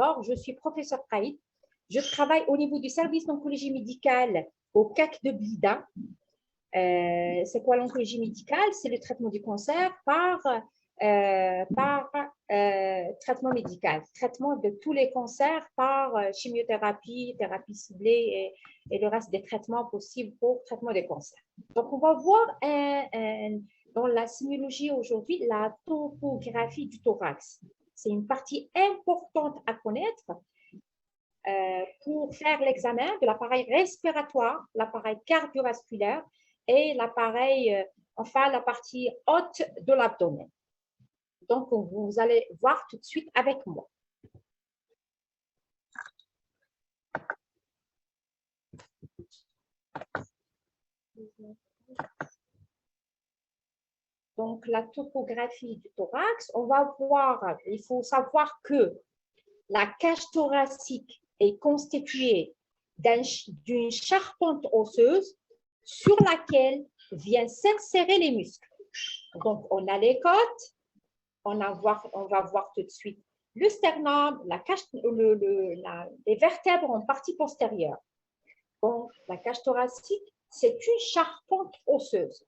d'accord? Je suis professeur Praïd. Je travaille au niveau du service d'oncologie médicale au CAC de Blida. C'est quoi l'oncologie médicale? C'est le traitement du cancer par traitement médical, traitement de tous les cancers par chimiothérapie, thérapie ciblée et le reste des traitements possibles pour traitement des cancers. Donc, on va voir dans la sémiologie aujourd'hui la topographie du thorax. C'est une partie importante à connaître pour faire l'examen de l'appareil respiratoire, l'appareil cardiovasculaire et l'appareil, enfin la partie haute de l'abdomen. Donc, vous allez voir tout de suite avec moi. Donc, la topographie du thorax, on va voir, il faut savoir que la cage thoracique est constituée d'une charpente osseuse sur laquelle viennent s'insérer les muscles. Donc, on a les côtes, on va voir tout de suite le sternum, la cage, les vertèbres en partie postérieure. Donc, la cage thoracique, c'est une charpente osseuse.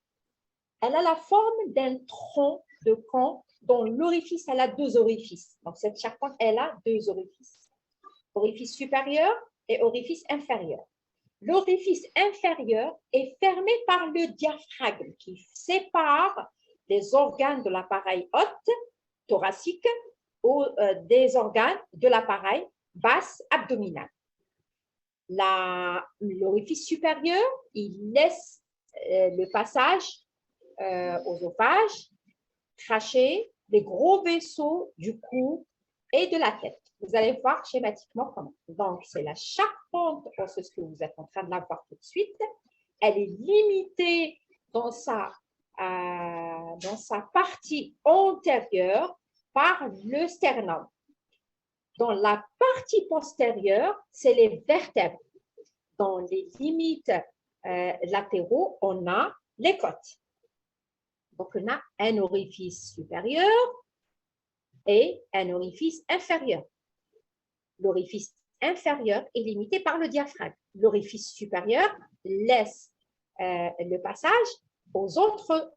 Elle a la forme d'un tronc de con dont l'orifice, elle a deux orifices. Donc, cette charpente, elle a deux orifices. Orifice supérieur et orifice inférieur. L'orifice inférieur est fermé par le diaphragme qui sépare les organes de l'appareil haute thoracique ou des organes de l'appareil basse abdominal. L'orifice supérieur, il laisse le passage aux osophages, trachée, les gros vaisseaux du cou et de la tête. Vous allez voir schématiquement comment. Donc, c'est la charpente osseuse que vous êtes en train de la voir tout de suite. Elle est limitée dans sa partie antérieure par le sternum. Dans la partie postérieure, c'est les vertèbres. Dans les limites latéraux, on a les côtes. Donc, on a un orifice supérieur et un orifice inférieur. L'orifice inférieur est limité par le diaphragme. L'orifice supérieur laisse le passage aux autres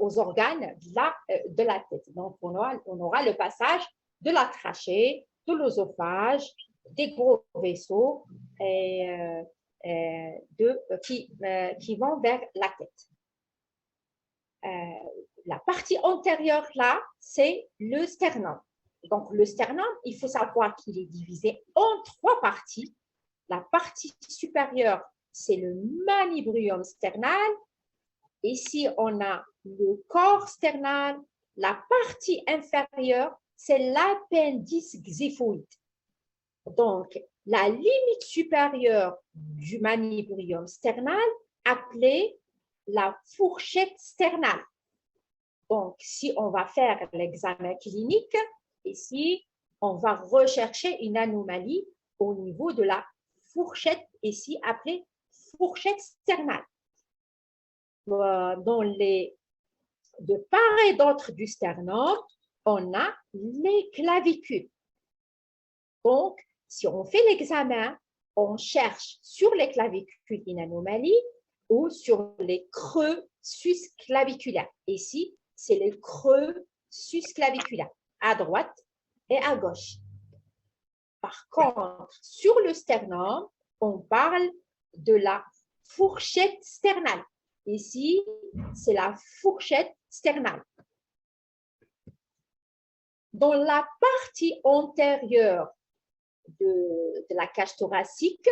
aux organes de la tête. Donc, on aura le passage de la trachée, de l'œsophage, des gros vaisseaux qui vont vers la tête. La partie antérieure, là, c'est le sternum. Donc, le sternum, il faut savoir qu'il est divisé en trois parties. La partie supérieure, c'est le manubrium sternal. Ici, on a le corps sternal. La partie inférieure, c'est l'appendice xiphoïde. Donc, la limite supérieure du manubrium sternal, appelée la fourchette sternale. Donc, si on va faire l'examen clinique, ici, on va rechercher une anomalie au niveau de la fourchette, ici appelée fourchette sternale. De part et d'autre du sternum, on a les clavicules. Donc, si on fait l'examen, on cherche sur les clavicules une anomalie ou sur les creux susclaviculaires. Ici, c'est les creux susclaviculaires, à droite et à gauche. Par contre, sur le sternum, on parle de la fourchette sternale. Ici, c'est la fourchette sternale. Dans la partie antérieure de la cage thoracique,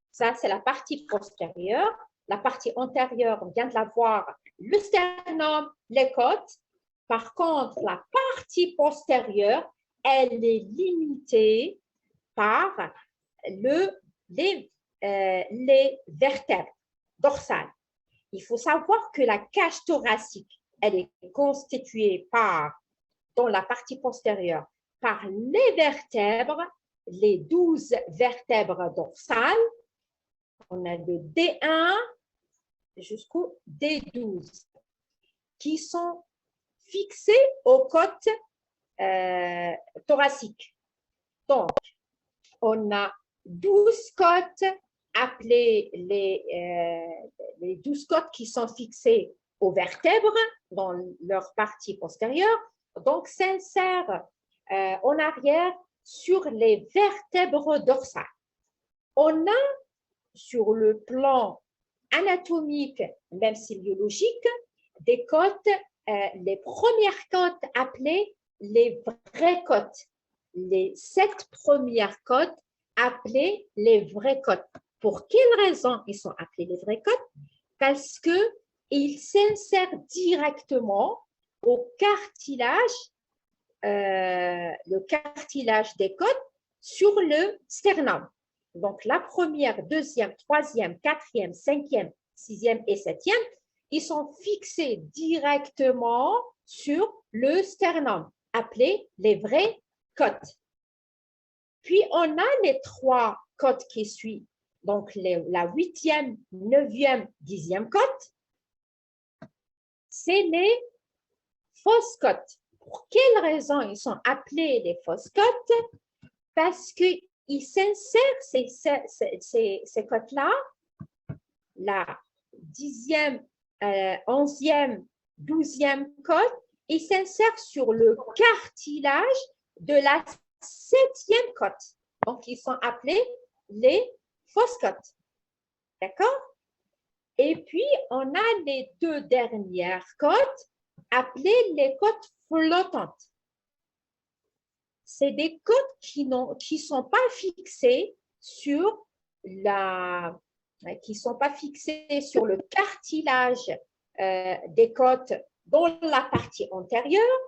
ça c'est la partie postérieure. La partie antérieure, on vient de la voir, le sternum, les côtes. Par contre, la partie postérieure, elle est limitée par les vertèbres dorsales. Il faut savoir que la cage thoracique, elle est constituée dans la partie postérieure, par les vertèbres, les 12 vertèbres dorsales. On a le D1 jusqu'au D12 qui sont fixés aux côtes thoraciques. Donc, on a 12 côtes appelées les 12 côtes qui sont fixées aux vertèbres dans leur partie postérieure, donc s'insèrent en arrière sur les vertèbres dorsales. On a sur le plan anatomique, même si biologique, des côtes, les premières côtes appelées les vraies côtes. Les 7 premières côtes appelées les vraies côtes. Pour quelle raison ils sont appelés les vraies côtes? Parce qu'ils s'insèrent directement au cartilage, le cartilage des côtes sur le sternum. Donc, la première, deuxième, troisième, quatrième, cinquième, sixième et septième, ils sont fixés directement sur le sternum, appelés les vraies côtes. Puis, on a les 3 côtes qui suivent, donc la 8e, 9e, 10e côte, c'est les fausses côtes. Pour quelle raison ils sont appelés les fausses côtes? Parce qu'ils s'insèrent, ces côtes-là, la 10e, 11e, 12e côte, ils s'insèrent sur le cartilage de la 7e côte. Donc, ils sont appelés les fausses côtes. D'accord? Et puis, on a les 2 dernières côtes appelées les côtes flottantes. C'est des côtes qui ne sont pas fixées sur le cartilage des côtes dans la partie antérieure.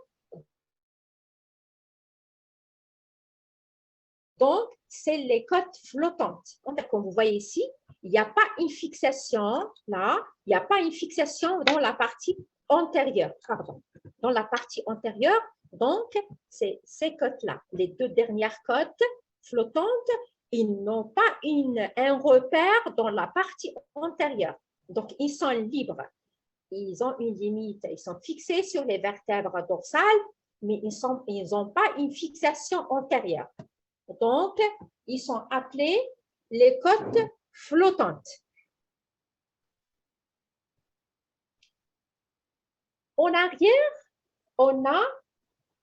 Donc, c'est les côtes flottantes. Donc, comme vous voyez ici, il n'y a pas une fixation là, il n'y a pas une fixation dans la partie antérieure. Pardon. Dans la partie antérieure, donc, c'est ces côtes-là. Les 2 dernières côtes flottantes, ils n'ont pas un repère dans la partie antérieure. Donc, ils sont libres. Ils ont une limite. Ils sont fixés sur les vertèbres dorsales, mais ils n'ont pas une fixation antérieure. Donc, ils sont appelés les côtes flottantes. En arrière, on a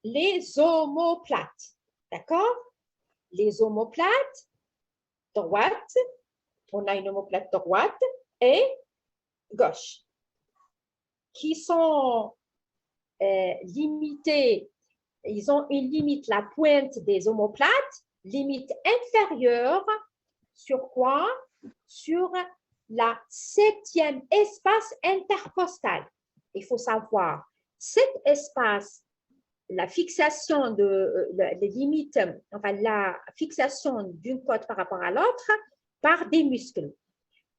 les omoplates. D'accord? Les omoplates droite, on a une omoplate droite et gauche, qui sont limitées. Ils ont une limite, la pointe des omoplates, limite inférieure sur quoi? Sur la 7e espace intercostal. Il faut savoir, cet espace, la fixation les limites, enfin la fixation d'une côte par rapport à l'autre par des muscles.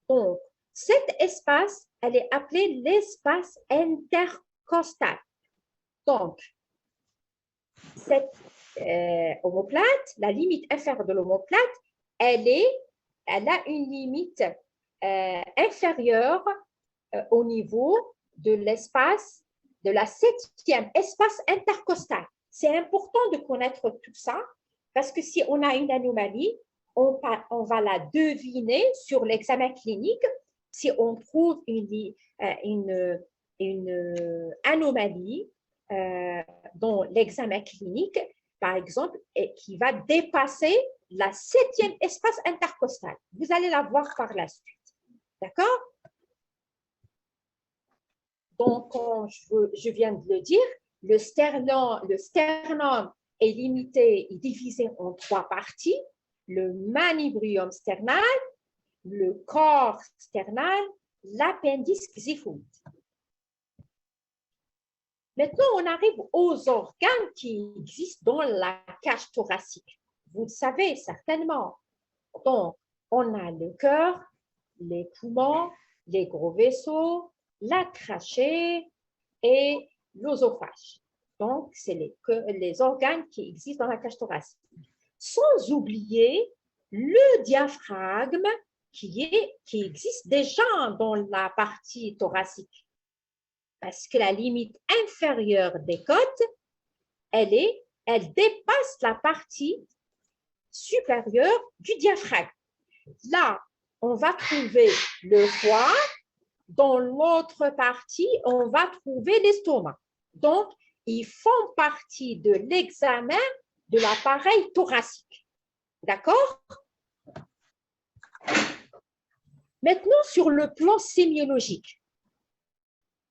Donc, cet espace, elle est appelée l'espace intercostal. Donc, cette omoplate, la limite inférieure de l'omoplate, elle a une limite inférieure au niveau de l'espace, de la 7e espace intercostal. C'est important de connaître tout ça parce que si on a une anomalie, on va la deviner sur l'examen clinique. Si on trouve une anomalie dans l'examen clinique, par exemple, qui va dépasser la 7e espace intercostal. Vous allez la voir par la suite. D'accord? Donc, comme je viens de le dire, le sternum est limité et divisé en 3 parties. Le manubrium sternal, le corps sternal, l'appendice xiphoïde. Maintenant, on arrive aux organes qui existent dans la cage thoracique. Vous le savez certainement. Donc, on a le cœur, les poumons, les gros vaisseaux, la trachée et l'œsophage. Donc, c'est les organes qui existent dans la cage thoracique. Sans oublier le diaphragme qui existe déjà dans la partie thoracique. Parce que la limite inférieure des côtes, elle dépasse la partie supérieure du diaphragme. Là, on va trouver le foie. Dans l'autre partie, on va trouver l'estomac. Donc, ils font partie de l'examen de l'appareil thoracique. D'accord? Maintenant, sur le plan sémiologique.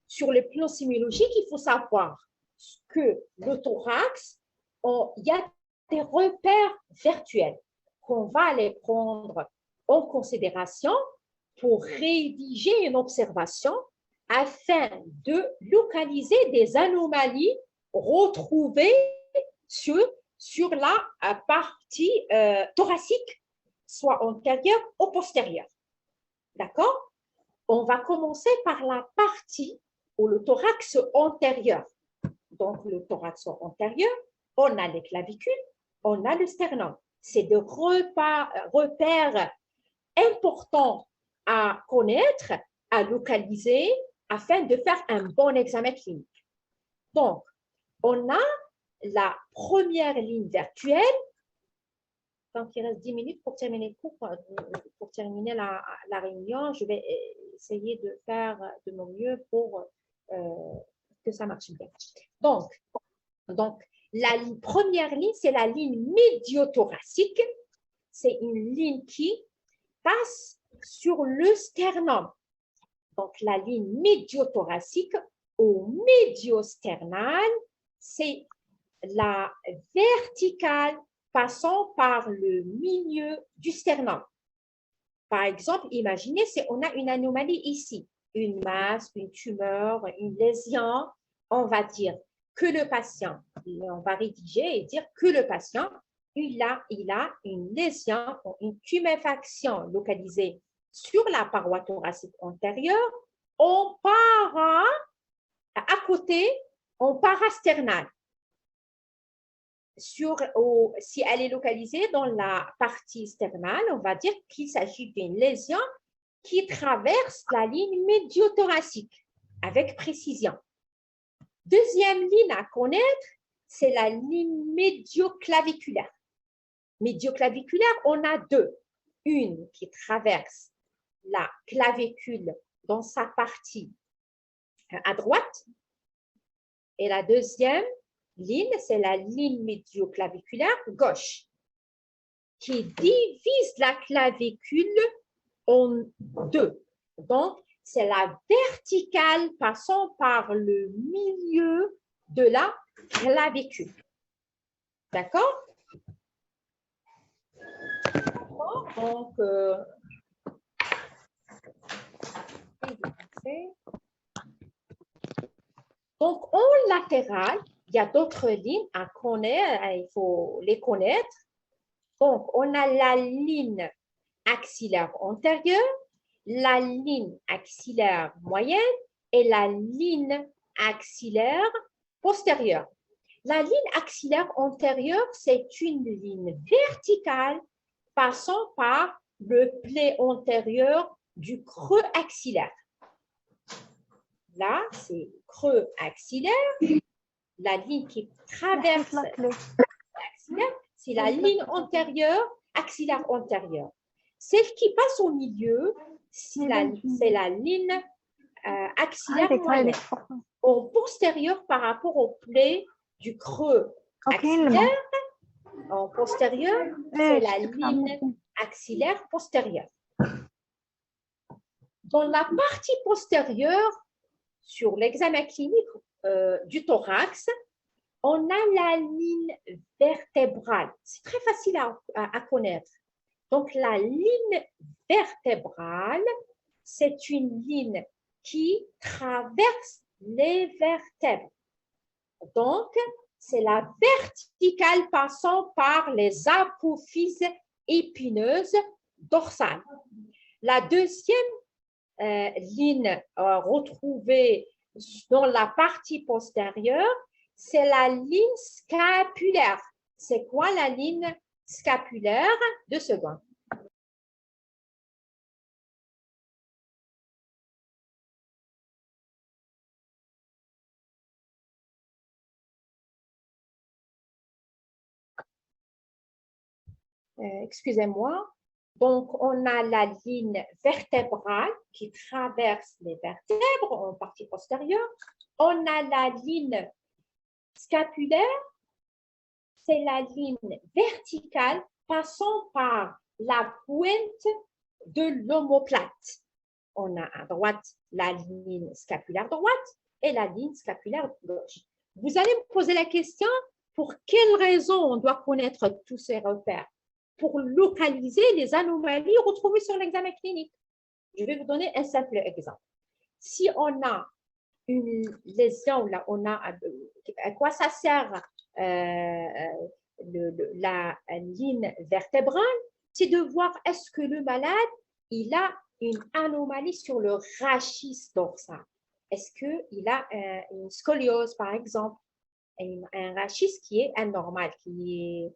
Sur le plan sémiologique, il faut savoir que le thorax, il y a des repères virtuels qu'on va les prendre en considération pour rédiger une observation afin de localiser des anomalies retrouvées sur la partie thoracique, soit antérieure ou postérieure. D'accord? On va commencer par la partie ou le thorax antérieur. Donc, le thorax antérieur, on a les clavicules, on a le sternum. C'est des repères importants à connaître, à localiser, afin de faire un bon examen clinique. Donc, on a la première ligne virtuelle. Donc, il reste 10 minutes pour terminer le cours, pour terminer la réunion. Je vais essayer de faire de mon mieux pour que ça marche bien. Donc la première ligne, c'est la ligne médiothoracique. C'est une ligne qui passe sur le sternum. Donc, la ligne médiothoracique ou médiosternale, c'est la verticale passant par le milieu du sternum. Par exemple, imaginez si on a une anomalie ici, une masse, une tumeur, une lésion, on va dire que le patient, on va rédiger et dire que le patient, il a une lésion, une tuméfaction localisée sur la paroi thoracique antérieure, en à côté, en parasternal. Si elle est localisée dans la partie sternale, on va dire qu'il s'agit d'une lésion qui traverse la ligne médiothoracique avec précision. Deuxième ligne à connaître, c'est la ligne médioclaviculaire. Médioclaviculaire, on a deux. Une qui traverse la clavicule dans sa partie à droite et la deuxième ligne, c'est la ligne médioclaviculaire gauche qui divise la clavicule en deux. Donc, c'est la verticale passant par le milieu de la clavicule. D'accord? Donc, en latéral, il y a d'autres lignes à connaître, il faut les connaître. Donc, on a la ligne axillaire antérieure, la ligne axillaire moyenne et la ligne axillaire postérieure. La ligne axillaire antérieure, c'est une ligne verticale passant par le pli antérieur du creux axillaire. Là, c'est creux axillaire. La ligne qui traverse l'axillaire, c'est la ligne antérieure, axillaire antérieure. Celle qui passe au milieu, c'est la ligne axillaire moyenne. Au postérieur par rapport au pli du creux axillaire, en postérieur, c'est la ligne axillaire postérieure. Dans la partie postérieure, sur l'examen clinique du thorax, on a la ligne vertébrale. C'est très facile à connaître. Donc, la ligne vertébrale, c'est une ligne qui traverse les vertèbres. Donc, c'est la verticale passant par les apophyses épineuses dorsales. La deuxième ligne retrouvée dans la partie postérieure, c'est la ligne scapulaire. C'est quoi la ligne scapulaire? 2 secondes. excusez-moi. Donc, on a la ligne vertébrale qui traverse les vertèbres en partie postérieure. On a la ligne scapulaire, c'est la ligne verticale passant par la pointe de l'omoplate. On a à droite la ligne scapulaire droite et la ligne scapulaire gauche. Vous allez me poser la question, pour quelle raison on doit connaître tous ces repères? Pour localiser les anomalies retrouvées sur l'examen clinique. Je vais vous donner un simple exemple. Si on a une lésion, là, on a à quoi ça sert la ligne vertébrale? C'est de voir est-ce que le malade, il a une anomalie sur le rachis dorsal. Est-ce qu'il a une scoliose, par exemple, un rachis qui est anormal, qui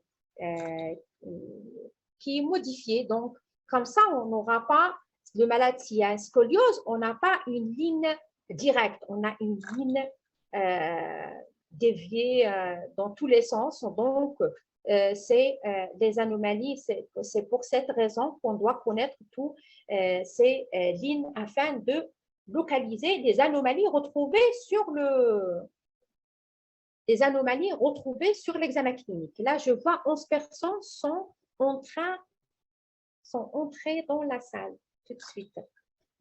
est modifié. Donc, comme ça, on n'aura pas, le malade, s'il y a une scoliose, on n'a pas une ligne directe, on a une ligne déviée dans tous les sens. Donc, c'est des anomalies. C'est pour cette raison qu'on doit connaître toutes ces lignes afin de localiser les anomalies retrouvées sur l'examen clinique. Là, je vois 11 personnes sont entrées dans la salle tout de suite.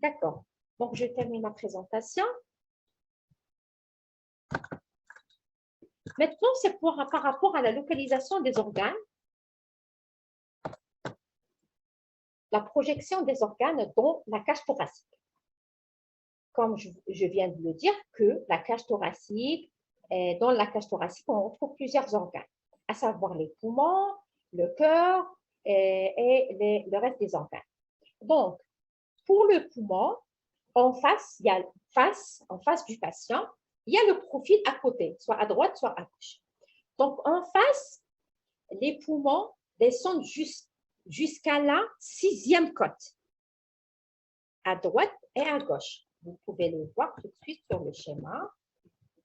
D'accord. Donc, je termine ma présentation. Maintenant, c'est par rapport à la localisation des organes. La projection des organes dans la cage thoracique. Comme je viens de le dire, que la cage thoracique, dans la cage thoracique, on retrouve plusieurs organes, à savoir les poumons, le cœur et le reste des organes. Donc, pour le poumon, en face du patient, il y a le profil à côté, soit à droite, soit à gauche. Donc, en face, les poumons descendent jusqu'à la 6e côte, à droite et à gauche. Vous pouvez le voir tout de suite sur le schéma.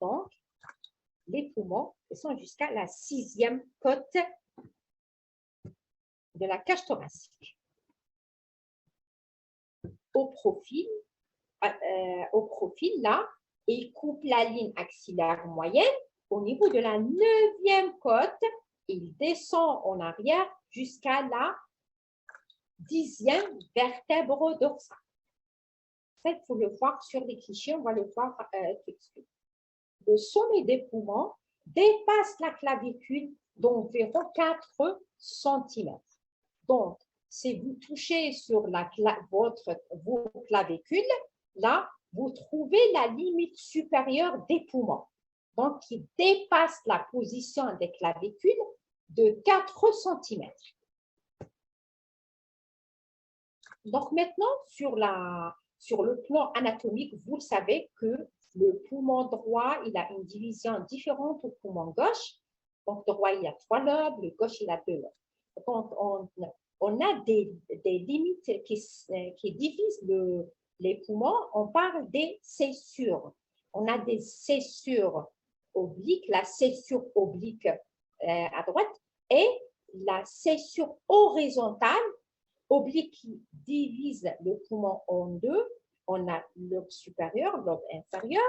Donc, les poumons descendent jusqu'à la 6e côte de la cage thoracique. Au profil, là, il coupe la ligne axillaire moyenne au niveau de la 9e côte. Il descend en arrière jusqu'à la 10e vertèbre dorsale. Ça, il faut le voir sur les clichés, on va le voir tout de suite. Le sommet des poumons dépasse la clavicule d'environ 4 cm. Donc, si vous touchez sur vos clavicules, là, vous trouvez la limite supérieure des poumons. Donc, qui dépasse la position des clavicules de 4 cm. Donc, maintenant, sur le plan anatomique, vous savez que le poumon droit, il a une division différente au poumon gauche. Donc, droit, il y a 3 lobes, le gauche, il a 2 lobes. Donc, on a des limites qui divisent les poumons. On parle des cessures. On a des cessures obliques, la cessure oblique à droite et la cessure horizontale oblique qui divise le poumon en deux. On a le lobe supérieur, le lobe inférieur,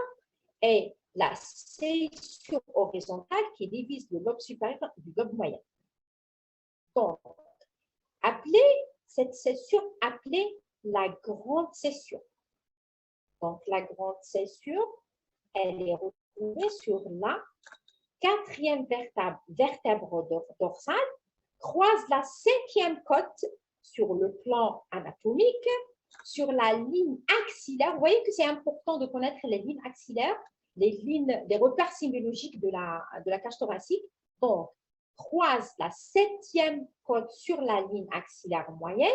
et la cessure horizontale qui divise le lobe supérieur du lobe moyen. Donc, cette cessure appelée la grande cessure. Donc, la grande cessure, elle est retrouvée sur la 4e vertèbre dorsale, croise la 5e côte sur le plan anatomique, sur la ligne axillaire. Vous voyez que c'est important de connaître les lignes axillaires, les repères sémiologiques de la cage thoracique. Donc, croise la 7e côte sur la ligne axillaire moyenne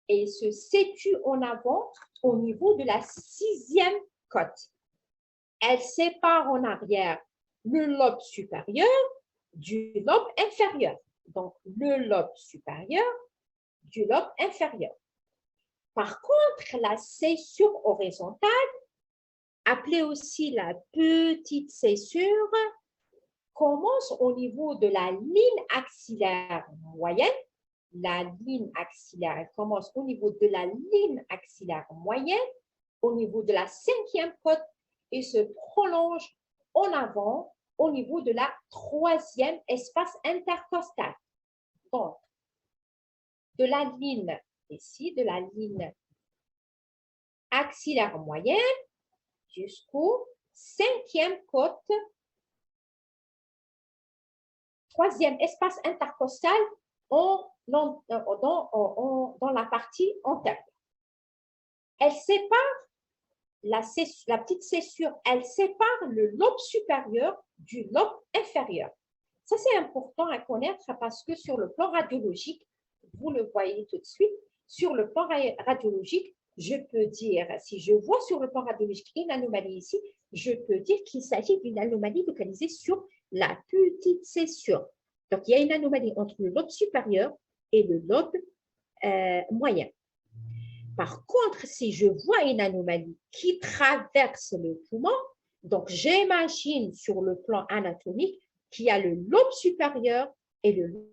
et se situe en avant au niveau de la 6e côte. Elle sépare en arrière le lobe supérieur du lobe inférieur. Donc, le lobe supérieur du lobe inférieur. Par contre, la cessure horizontale, appelée aussi la petite cessure, commence au niveau de la ligne axillaire moyenne la ligne axillaire, elle commence au niveau de la ligne axillaire moyenne, au niveau de la 5e côte et se prolonge en avant au niveau de la 3e espace intercostal. Donc, de la ligne ici, de la ligne axillaire moyenne jusqu'au 5e côte, 3e espace intercostal dans la partie antérieure. Elle sépare la petite césure, elle sépare le lobe supérieur du lobe inférieur. Ça, c'est important à connaître parce que sur le plan radiologique, vous le voyez tout de suite, sur le plan radiologique, je peux dire, si je vois sur le plan radiologique une anomalie ici, je peux dire qu'il s'agit d'une anomalie localisée sur la petite césure. Donc, il y a une anomalie entre le lobe supérieur et le lobe moyen. Par contre, si je vois une anomalie qui traverse le poumon, donc j'imagine sur le plan anatomique qu'il y a le lobe supérieur et le